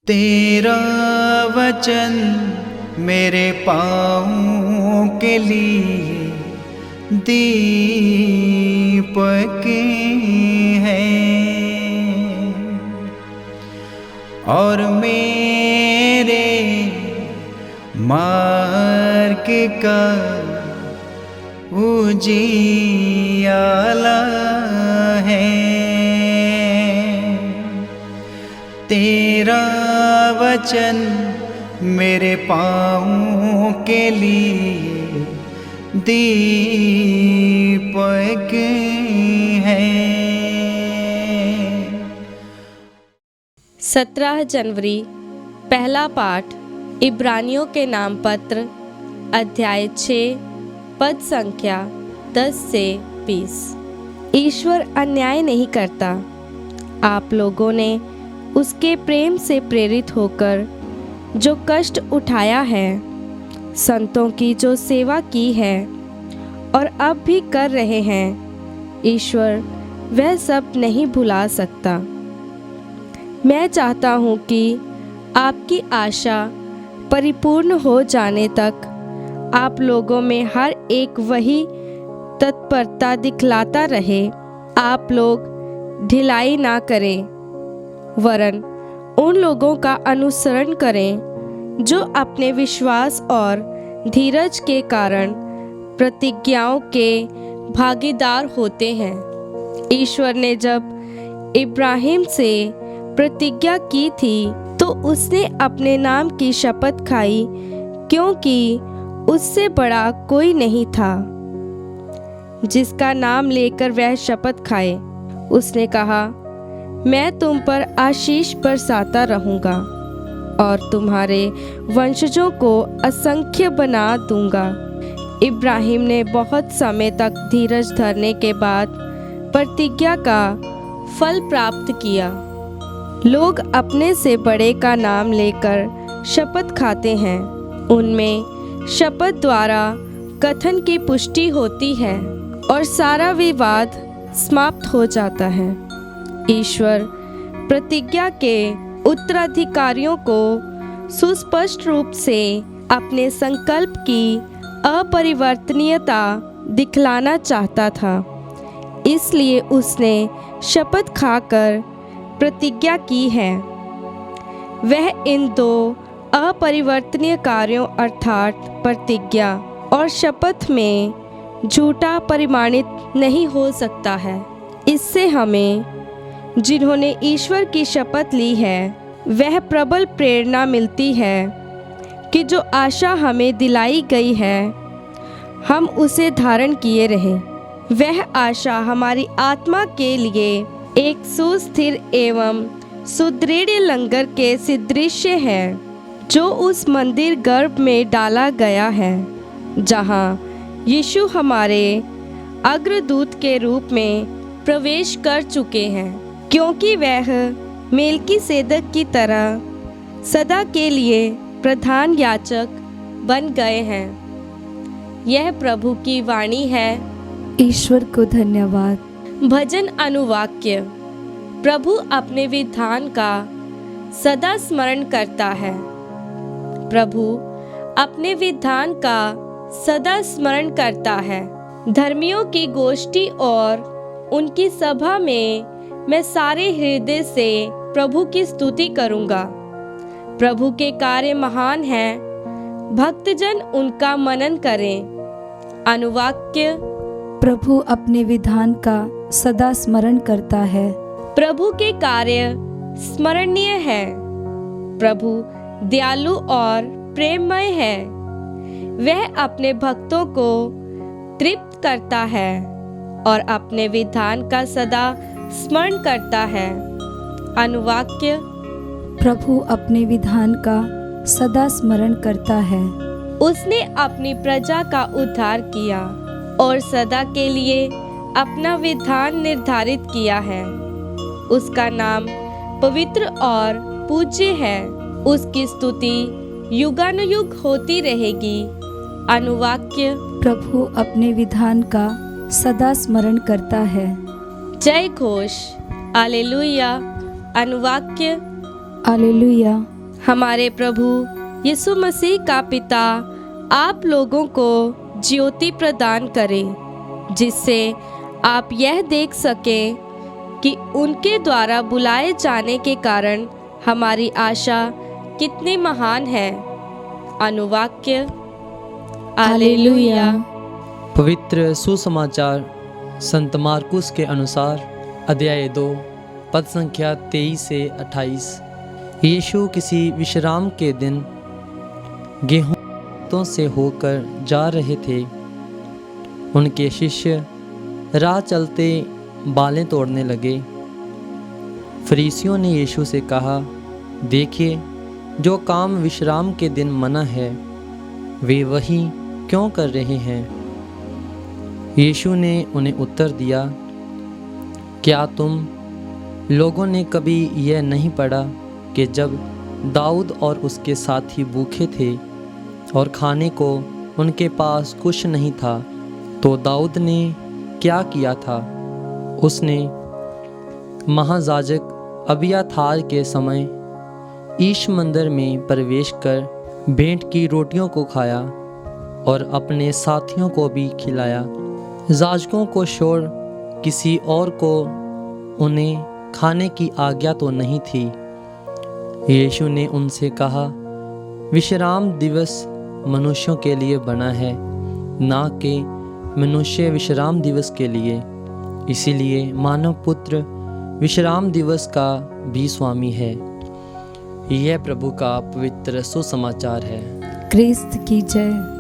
तेरा वचन मेरे पाँव के लिए दीपक है और मेरे मार्ग का उजियाला है। तेरा वचन मेरे पाँव के लिए दीपक है। 17 जनवरी पहला पाठ इब्रानियों के नाम पत्र अध्याय 6 पद संख्या 10 से 20। ईश्वर अन्याय नहीं करता। आप लोगों ने उसके प्रेम से प्रेरित होकर जो कष्ट उठाया है, संतों की जो सेवा की है और अब भी कर रहे हैं, ईश्वर वह सब नहीं भुला सकता। मैं चाहता हूँ कि आपकी आशा परिपूर्ण हो जाने तक आप लोगों में हर एक वही तत्परता दिखलाता रहे। आप लोग ढिलाई ना करें, वरन उन लोगों का अनुसरण करें जो अपने विश्वास और धीरज के कारण प्रतिज्ञाओं के भागीदार होते हैं। ईश्वर ने जब इब्राहिम से प्रतिज्ञा की थी तो उसने अपने नाम की शपथ खाई, क्योंकि उससे बड़ा कोई नहीं था जिसका नाम लेकर वह शपथ खाए। उसने कहा, मैं तुम पर आशीष बरसाता रहूंगा और तुम्हारे वंशजों को असंख्य बना दूंगा। इब्राहिम ने बहुत समय तक धीरज धरने के बाद प्रतिज्ञा का फल प्राप्त किया। लोग अपने से बड़े का नाम लेकर शपथ खाते हैं। उनमें शपथ द्वारा कथन की पुष्टि होती है और सारा विवाद समाप्त हो जाता है। ईश्वर प्रतिज्ञा के उत्तराधिकारियों को सुस्पष्ट रूप से अपने संकल्प की अपरिवर्तनीयता दिखलाना चाहता था, इसलिए उसने शपथ खाकर प्रतिज्ञा की है। वह इन दो अपरिवर्तनीय कार्यों अर्थात प्रतिज्ञा और शपथ में झूठा परिमाणित नहीं हो सकता है। इससे हमें, जिन्होंने ईश्वर की शपथ ली है, वह प्रबल प्रेरणा मिलती है कि जो आशा हमें दिलाई गई है हम उसे धारण किए रहें। वह आशा हमारी आत्मा के लिए एक सुस्थिर एवं सुदृढ़ लंगर के सदृश है जो उस मंदिर गर्भ में डाला गया है जहाँ यीशु हमारे अग्रदूत के रूप में प्रवेश कर चुके हैं, क्योंकि वह मेलकीसेदक की तरह सदा के लिए प्रधान याजक बन गए हैं। यह प्रभु की वाणी है। ईश्वर को धन्यवाद। भजन अनुवाक्य। प्रभु अपने विधान का सदा स्मरण करता है। प्रभु अपने विधान का सदा स्मरण करता है। धर्मियों की गोष्ठी और उनकी सभा में मैं सारे हृदय से प्रभु की स्तुति करूंगा। प्रभु के कार्य महान हैं, भक्तजन उनका मनन करें। अनुवाक्य। प्रभु अपने विधान का सदा स्मरण करता है। प्रभु के कार्य स्मरणीय है। प्रभु दयालु और प्रेममय है। वह अपने भक्तों को तृप्त करता है और अपने विधान का सदा स्मरण करता है। अनुवाक्य। प्रभु अपने विधान का सदा स्मरण करता है। उसने अपनी प्रजा का उद्धार किया और सदा के लिए अपना विधान निर्धारित किया है। उसका नाम पवित्र और पूज्य है। उसकी स्तुति युगानुयुग होती रहेगी। अनुवाक्य। प्रभु अपने विधान का सदा स्मरण करता है। जय घोष। हालेलुया। अनुवाक्य। हालेलुया। हमारे प्रभु यीशु मसीह का पिता आप लोगों को ज्योति प्रदान करे, जिससे आप यह देख सकें कि उनके द्वारा बुलाए जाने के कारण हमारी आशा कितनी महान है। अनुवाक्य हालेलुया। पवित्र सुसमाचार संत मार्कुस के अनुसार अध्याय 2 पद संख्या 23 से 28। यीशु किसी विश्राम के दिन गेहूं से होकर जा रहे थे। उनके शिष्य राह चलते बालें तोड़ने लगे। फरीसियों ने यीशु से कहा, देखिए, जो काम विश्राम के दिन मना है वे वही क्यों कर रहे हैं? यीशु ने उन्हें उत्तर दिया, क्या तुम लोगों ने कभी यह नहीं पढ़ा कि जब दाऊद और उसके साथी भूखे थे और खाने को उनके पास कुछ नहीं था, तो दाऊद ने क्या किया था? उसने महायाजक अबियाथार के समय ईश मंदिर में प्रवेश कर भेंट की रोटियों को खाया और अपने साथियों को भी खिलाया। याजकों को छोड़ किसी और को उन्हें खाने की आज्ञा तो नहीं थी। यीशु ने उनसे कहा, विश्राम दिवस मनुष्यों के लिए बना है, ना कि मनुष्य विश्राम दिवस के लिए। इसीलिए मानव पुत्र विश्राम दिवस का भी स्वामी है। यह प्रभु का पवित्र सुसमाचार है। क्रिस्त की जय।